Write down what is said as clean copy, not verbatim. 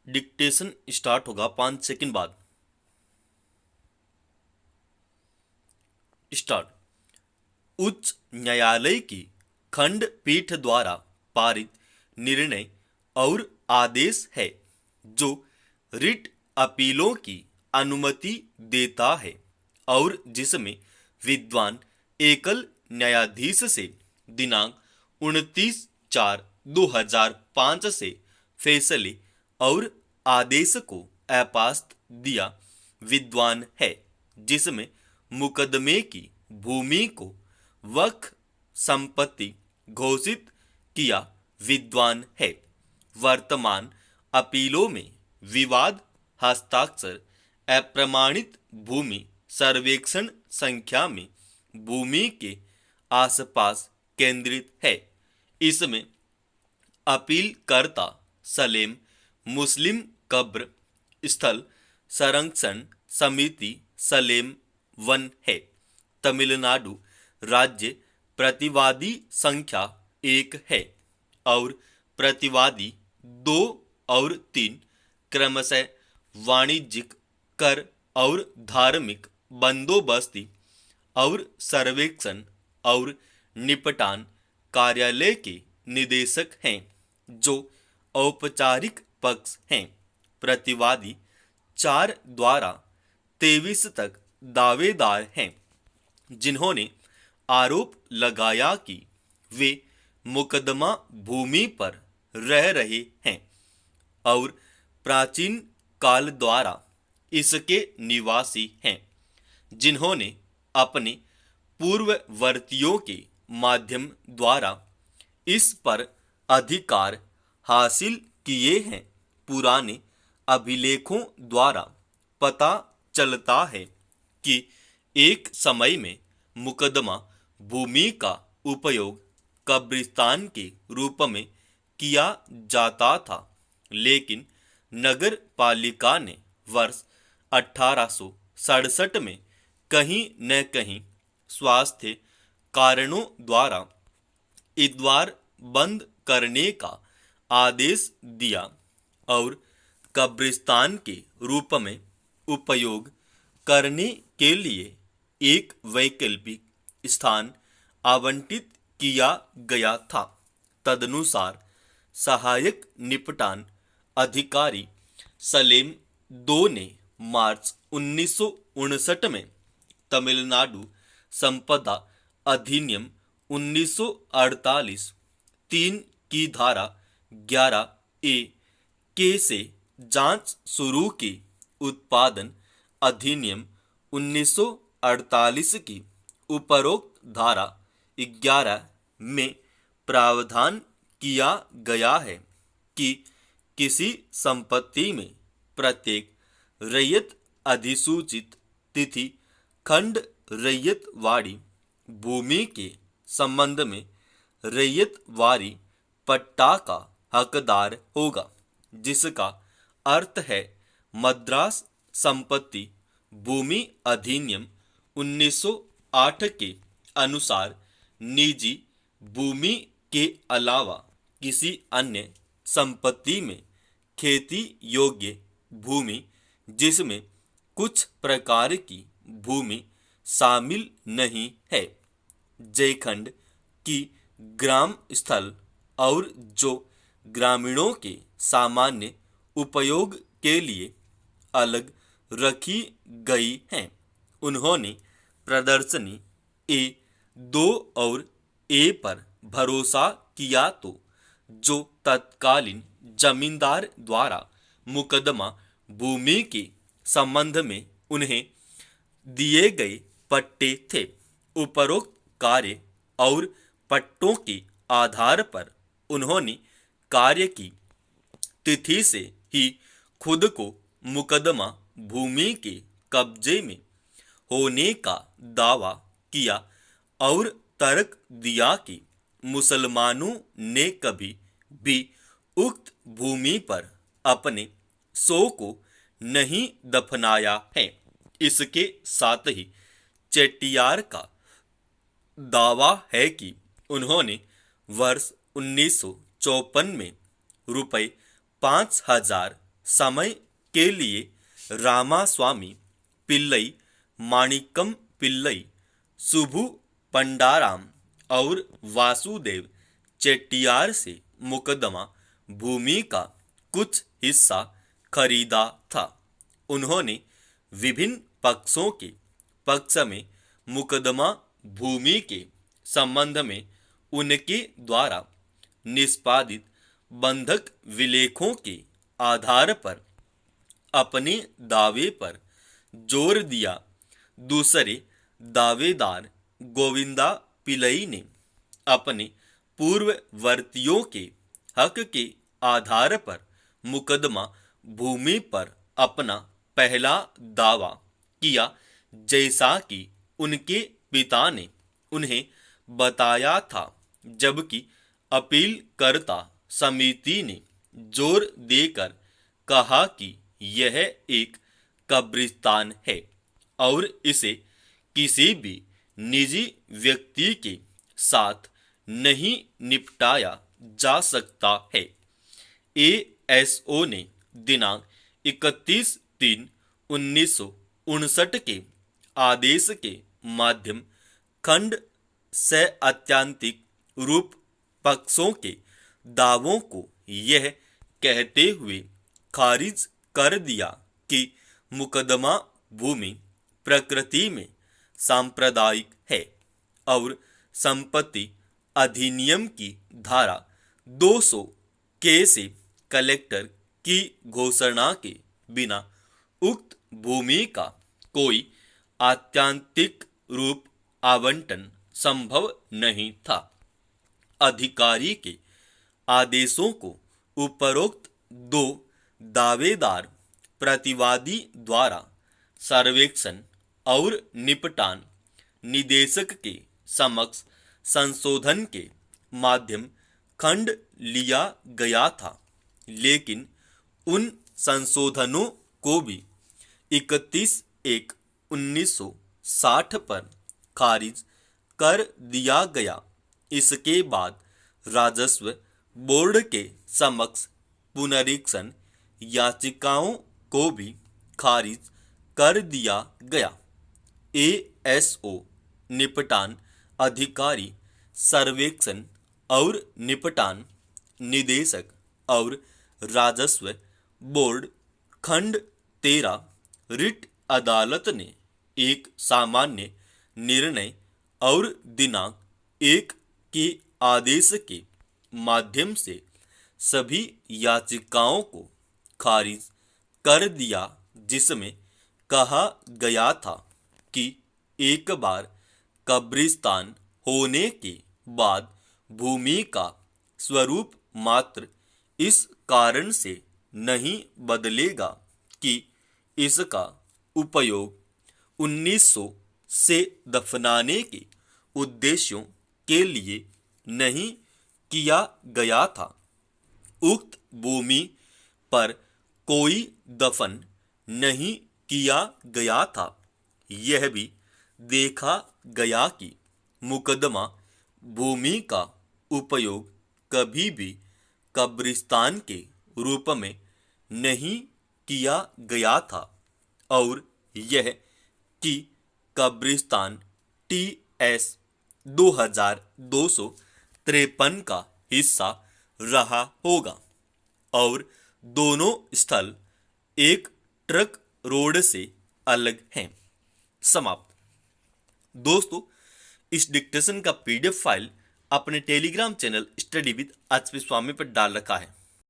Dictation start होगा 5 second बाद। Start. उच्च न्यायालय की खंडपीठ द्वारा पारित निर्णय और आदेश है जो रिट अपीलों की अनुमति देता है और जिसमें विद्वान एकल न्यायाधीश से दिनांक 29/4/2005 से फैसले और आदेश को अपास्त दिया विद्वान है, जिसमें मुकदमे की भूमि को वक्फ संपत्ति घोषित किया विद्वान है। वर्तमान अपीलों में विवाद हस्ताक्षर अप्रमाणित भूमि सर्वेक्षण संख्या में भूमि के आसपास केंद्रित है। इसमें अपीलकर्ता सलेम मुस्लिम कब्र स्थल संरक्षण समिति सलेम 1 है। तमिलनाडु राज्य प्रतिवादी संख्या 1 है और प्रतिवादी 2 और 3 क्रमशः वाणिज्यिक कर और धार्मिक बंदोबस्ती और सर्वेक्षण और निपटान कार्यालय के निदेशक हैं, जो औपचारिक पक्ष हैं। प्रतिवादी 4 द्वारा 23 तक दावेदार हैं, जिन्होंने आरोप लगाया कि वे मुकदमा भूमि पर रह रहे हैं और प्राचीन काल द्वारा इसके निवासी हैं, जिन्होंने अपने पूर्ववर्तियों के माध्यम द्वारा इस पर अधिकार हासिल किए हैं। पुराने अभिलेखों द्वारा पता चलता है कि एक समय में मुकदमा भूमि का उपयोग कब्रिस्तान के रूप में किया जाता था, लेकिन नगर पालिका ने वर्ष 1867 में कहीं न कहीं स्वास्थ्य कारणों द्वारा इस द्वार बंद करने का आदेश दिया और कब्रिस्तान के रूप में उपयोग करने के लिए एक वैकल्पिक स्थान आवंटित किया गया था। तदनुसार सहायक निपटान अधिकारी सलेम 2 ने मार्च 1959 में तमिलनाडु संपदा अधिनियम 1948 3 की धारा 11A के से जांच शुरू की। उत्पादन अधिनियम 1948 की उपरोक्त धारा 11 में प्रावधान किया गया है कि किसी संपत्ति में प्रत्येक रैयत अधिसूचित तिथि खंड रैयतवाड़ी भूमि के संबंध में रैयतवाड़ी पट्टा का हकदार होगा, जिसका अर्थ है मद्रास संपत्ति भूमि अधिनियम 1908 के अनुसार निजी भूमि के अलावा किसी अन्य संपत्ति में खेती योग्य भूमि जिसमें कुछ प्रकार की भूमि शामिल नहीं है, जयखंड की ग्राम स्थल और जो ग्रामीणों के सामान्य उपयोग के लिए अलग रखी गई हैं। उन्होंने प्रदर्शनी A2 और A पर भरोसा किया तो जो तत्कालीन जमींदार द्वारा मुकदमा भूमि के संबंध में उन्हें दिए गए पट्टे थे। उपरोक्त कार्य और पट्टों के आधार पर उन्होंने कार्य की तिथि से ही खुद को मुकदमा भूमि के कब्जे में होने का दावा किया और तर्क दिया कि मुसलमानों ने कभी भी उक्त भूमि पर अपने शव को नहीं दफनाया है। इसके साथ ही चेट्टियार का दावा है कि उन्होंने वर्ष 1954 में रुपए 5,000 समय के लिए रामास्वामी पिल्लई, माणिक्कम पिल्लई, सुभु पंडाराम और वासुदेव चेट्टियार से मुकदमा भूमि का कुछ हिस्सा खरीदा था। उन्होंने विभिन्न पक्षों के पक्ष में मुकदमा भूमि के संबंध में उनके द्वारा निष्पादित बंधक विलेखों के आधार पर अपने दावे पर जोर दिया। दूसरे दावेदार गोविंदा पिल्लई ने अपने पूर्ववर्तियों के हक के आधार पर मुकदमा भूमि पर अपना पहला दावा किया, जैसा कि उनके पिता ने उन्हें बताया था, जबकि अपीलकर्ता समिति ने जोर देकर कहा कि यह एक कब्रिस्तान है और इसे किसी भी निजी व्यक्ति के साथ नहीं निपटाया जा सकता है। एएसओ ने दिनांक 31/3/1959 के आदेश के माध्यम खंड से अत्यंतिक रूप पक्षों के दावों को यह कहते हुए खारिज कर दिया कि मुकदमा भूमि प्रकृति में सांप्रदायिक है और संपत्ति अधिनियम की धारा 200 के से कलेक्टर की घोषणा के बिना उक्त भूमि का कोई आत्यंतिक रूप आवंटन संभव नहीं था। अधिकारी के आदेशों को उपरोक्त दो दावेदार प्रतिवादी द्वारा सर्वेक्षण और निपटान निदेशक के समक्ष संशोधन के माध्यम खंड लिया गया था, लेकिन उन संशोधनों को भी 31/1/1960 पर खारिज कर दिया गया। इसके बाद राजस्व बोर्ड के समक्ष पुनरीक्षण याचिकाओं को भी खारिज कर दिया गया। एएसओ निपटान अधिकारी, सर्वेक्षण और निपटान निदेशक और राजस्व बोर्ड खंड 13 रिट अदालत ने एक सामान्य निर्णय और दिनांक 1 के आदेश के माध्यम से सभी याचिकाओं को खारिज कर दिया, जिसमें कहा गया था कि एक बार कब्रिस्तान होने के बाद भूमि का स्वरूप मात्र इस कारण से नहीं बदलेगा कि इसका उपयोग 1900 से दफनाने के उद्देश्यों के लिए नहीं किया गया था। उक्त भूमि पर कोई दफन नहीं किया गया था। यह भी देखा गया कि मुकदमा भूमि का उपयोग कभी भी कब्रिस्तान के रूप में नहीं किया गया था और यह कि कब्रिस्तान TS 2253 का हिस्सा रहा होगा और दोनों स्थल एक ट्रक रोड से अलग हैं। समाप्त। दोस्तों, इस डिक्टेशन का PDF फाइल अपने Telegram channel study with HP Swami पर डाल रखा है।